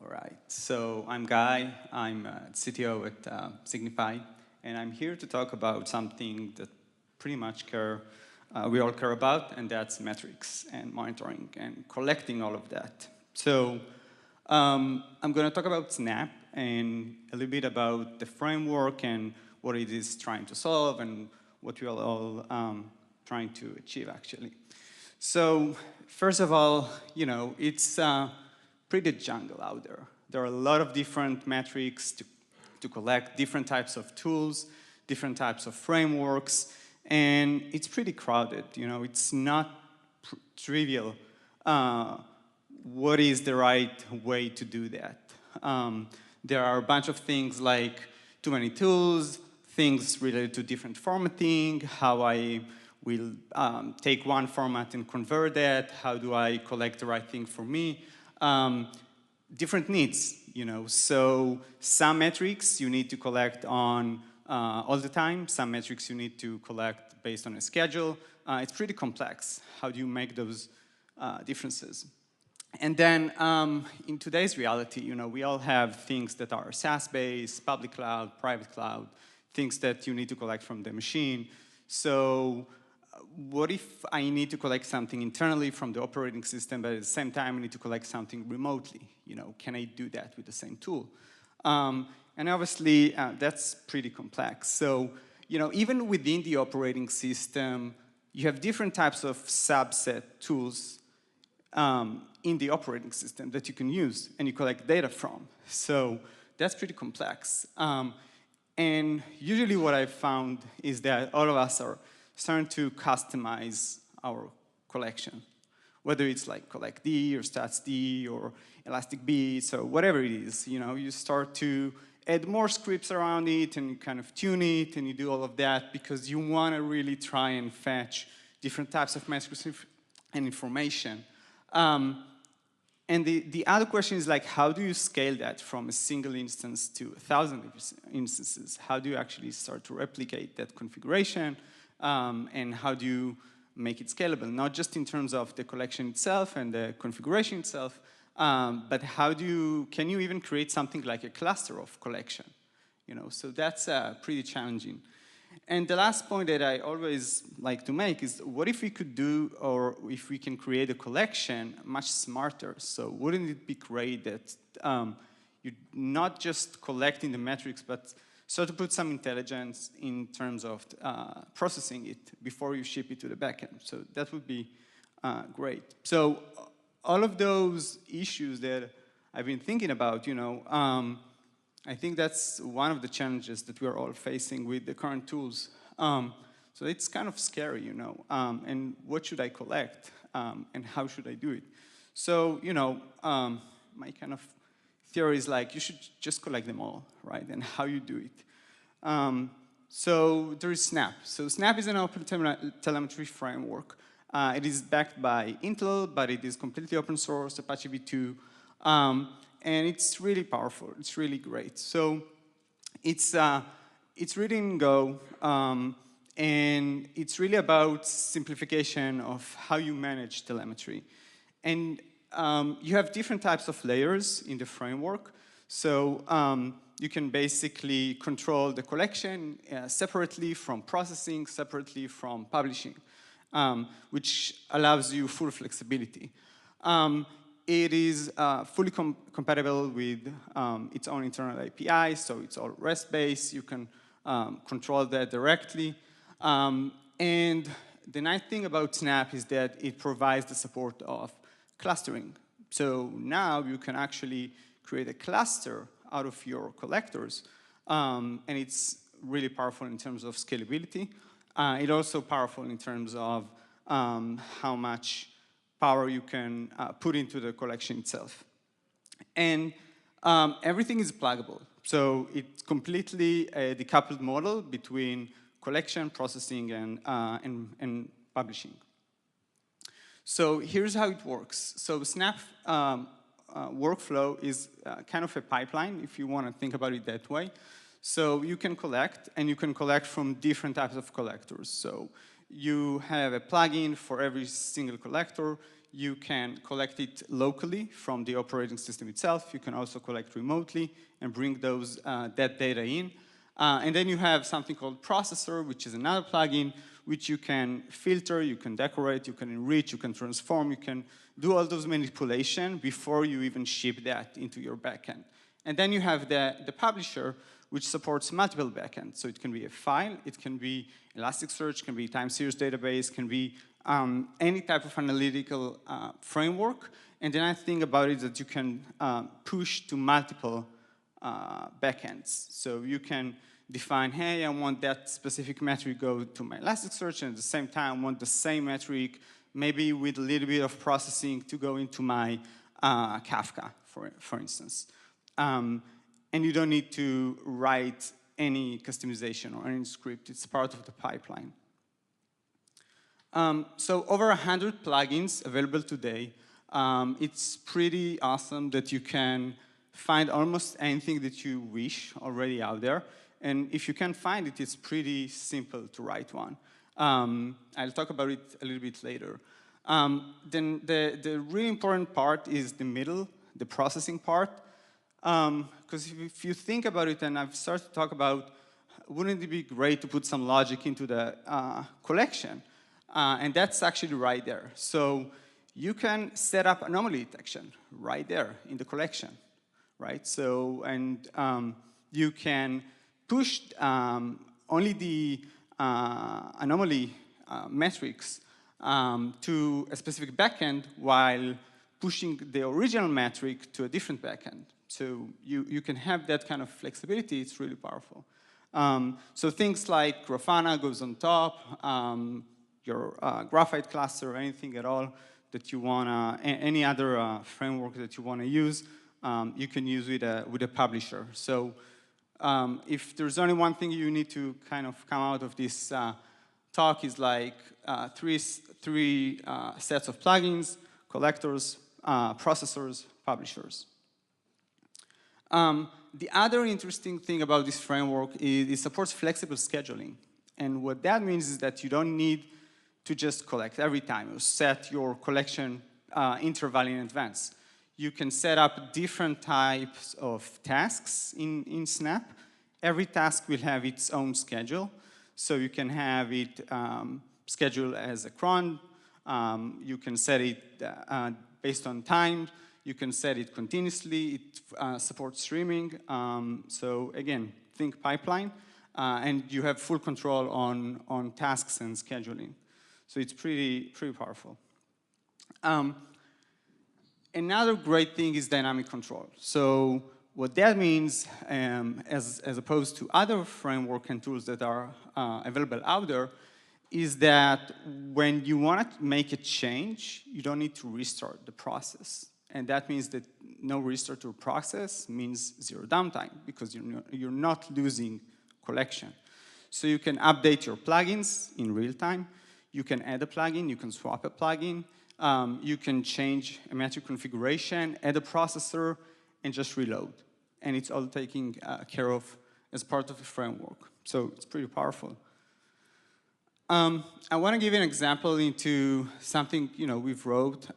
All right, so I'm Guy. I'm CTO at SignifAI, and I'm here to talk about something that pretty much we all care about, and that's metrics and monitoring and collecting all of that. So I'm going to talk about Snap and a little bit about the framework and what it is trying to solve and what we are all trying to achieve, actually. So first of all, it's pretty jungle out there. There are a lot of different metrics to collect, different types of tools, different types of frameworks, and it's pretty crowded. It's not trivial what is the right way to do that. There are a bunch of things like too many tools, things related to different formatting, how I will take one format and convert that, how do I collect the right thing for me. Different needs, so some metrics you need to collect on all the time, some metrics you need to collect based on a schedule. It's pretty complex. How do you make those differences? And then in today's reality, we all have things that are SaaS-based, public cloud, private cloud, things that you need to collect from the machine. So what if I need to collect something internally from the operating system, but at the same time I need to collect something remotely? Can I do that with the same tool? And obviously, that's pretty complex. So, even within the operating system, you have different types of subset tools in the operating system that you can use and you collect data from. So that's pretty complex. And usually what I've found is that all of us are starting to customize our collection, whether it's like CollectD or StatsD or Elastic Beats or whatever it is. You start to add more scripts around it and you kind of tune it and you do all of that because you want to really try and fetch different types of metrics and information. And the other question is like, how do you scale that from a single instance to 1,000 instances? How do you actually start to replicate that configuration? And how do you make it scalable? Not just in terms of the collection itself and the configuration itself, but can you even create something like a cluster of collection? So that's pretty challenging. And the last point that I always like to make is, what if we could do, or if we can create a collection much smarter? So wouldn't it be great that you're not just collecting the metrics, but sort of put some intelligence in terms of processing it before you ship it to the backend? So that would be great. So all of those issues that I've been thinking about, I think that's one of the challenges that we're all facing with the current tools. So it's kind of scary, and what should I collect, and how should I do it? So, my kind of theory is like, you should just collect them all, right? And how you do it. So there is Snap. So Snap is an open telemetry framework. It is backed by Intel, but it is completely open source, Apache v2. And it's really powerful. It's really great. So it's written in Go, and it's really about simplification of how you manage telemetry. And you have different types of layers in the framework. So you can basically control the collection separately from processing, separately from publishing, which allows you full flexibility. It is fully compatible with its own internal API, so it's all REST-based. You can control that directly. And the nice thing about Snap is that it provides the support of clustering. So now you can actually create a cluster out of your collectors, and it's really powerful in terms of scalability. It's also powerful in terms of how much power you can put into the collection itself. And everything is pluggable. So it's completely a decoupled model between collection, processing, and publishing. So here's how it works. So Snap workflow is kind of a pipeline, if you want to think about it that way. So you can collect, and you can collect from different types of collectors. So you have a plugin for every single collector. you can collect it locally from the operating system itself. You can also collect remotely and bring that data in. And then you have something called processor, which is another plugin, which you can filter, you can decorate, you can enrich, you can transform, you can do all those manipulations before you even ship that into your backend. And then you have the publisher, which supports multiple backends. So it can be a file, it can be Elasticsearch, can be time series database, can be any type of analytical framework. And the nice thing about it is that you can push to multiple backends. So you can define, hey, I want that specific metric go to my Elasticsearch, and at the same time, I want the same metric, maybe with a little bit of processing, to go into my Kafka, for instance. And you don't need to write any customization or any script. It's part of the pipeline. So over 100 plugins available today. It's pretty awesome that you can find almost anything that you wish already out there. And if you can find it, it's pretty simple to write one. I'll talk about it a little bit later. Then the really important part is the middle, the processing part. Because if you think about it, and I've started to talk about, wouldn't it be great to put some logic into the collection? And that's actually right there. So you can set up anomaly detection right there in the collection, right? So, and you can push only the anomaly metrics to a specific backend while pushing the original metric to a different backend. So you can have that kind of flexibility. It's really powerful. So things like Grafana goes on top, your Graphite cluster, anything at all that you want, any other framework that you want to use, you can use with a publisher. So if there's only one thing you need to kind of come out of this talk is like three sets of plugins: collectors, processors, publishers. The other interesting thing about this framework is it supports flexible scheduling. And what that means is that you don't need to just collect every time. You set your collection interval in advance. You can set up different types of tasks in Snap. Every task will have its own schedule. So you can have it scheduled as a cron. You can set it based on time. You can set it continuously. It supports streaming. So again, think pipeline. And you have full control on tasks and scheduling. So it's pretty powerful. Another great thing is dynamic control. So what that means, as opposed to other framework and tools that are available out there, is that when you want to make a change, you don't need to restart the process. And that means that no restart to a process means zero downtime, because you're not losing collection. So you can update your plugins in real time. You can add a plugin. You can swap a plugin. You can change a metric configuration, add a processor, and just reload. And it's all taken care of as part of the framework. So it's pretty powerful. I want to give you an example into something we've wrote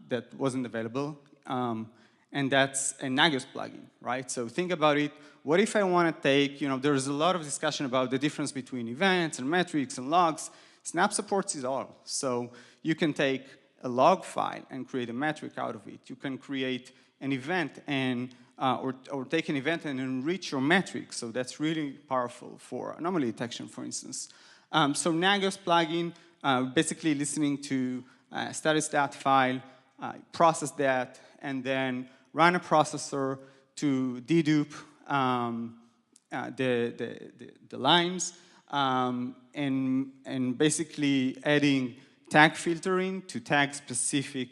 that wasn't available, and that's a Nagios plugin, right? So think about it. What if I want to take, there's a lot of discussion about the difference between events and metrics and logs. Snap supports it all. So you can take a log file and create a metric out of it. You can create an event and or take an event and enrich your metrics. So that's really powerful for anomaly detection, for instance. So Nagios plugin, basically listening to status.dat file, process that, and then run a processor to dedupe the lines, and basically adding tag filtering to tag specific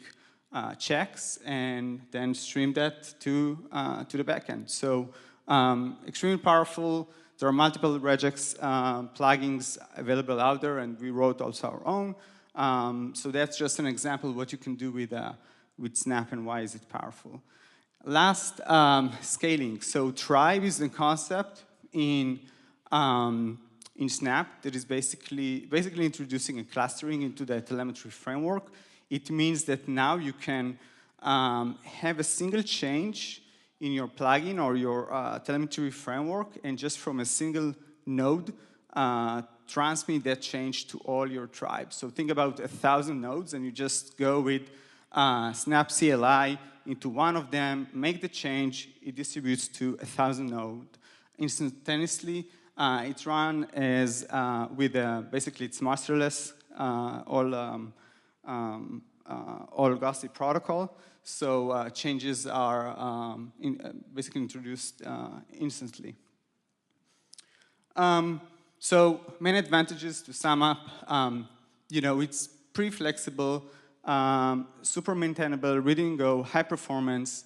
checks, and then stream that to the backend. So extremely powerful. There are multiple regex plugins available out there, and we wrote also our own. So that's just an example of what you can do with Snap and why is it powerful. Last, scaling. So tribe is the concept in Snap that is basically introducing a clustering into the telemetry framework. It means that now you can have a single change in your plugin or your telemetry framework, and just from a single node, transmit that change to all your tribes. So think about 1,000 nodes, and you just go with snap CLI into one of them, make the change, it distributes to 1,000 nodes instantaneously. It's run as with basically it's masterless all gossip protocol. So changes are basically introduced instantly. So main advantages to sum up, it's pretty flexible, super maintainable, ready and go, high performance,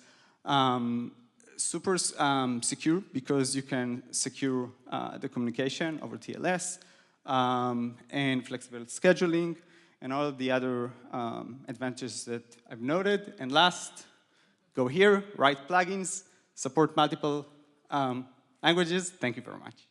super secure because you can secure the communication over TLS, and flexible scheduling, and all of the other advantages that I've noted. And last, go here, write plugins, support multiple languages. Thank you very much.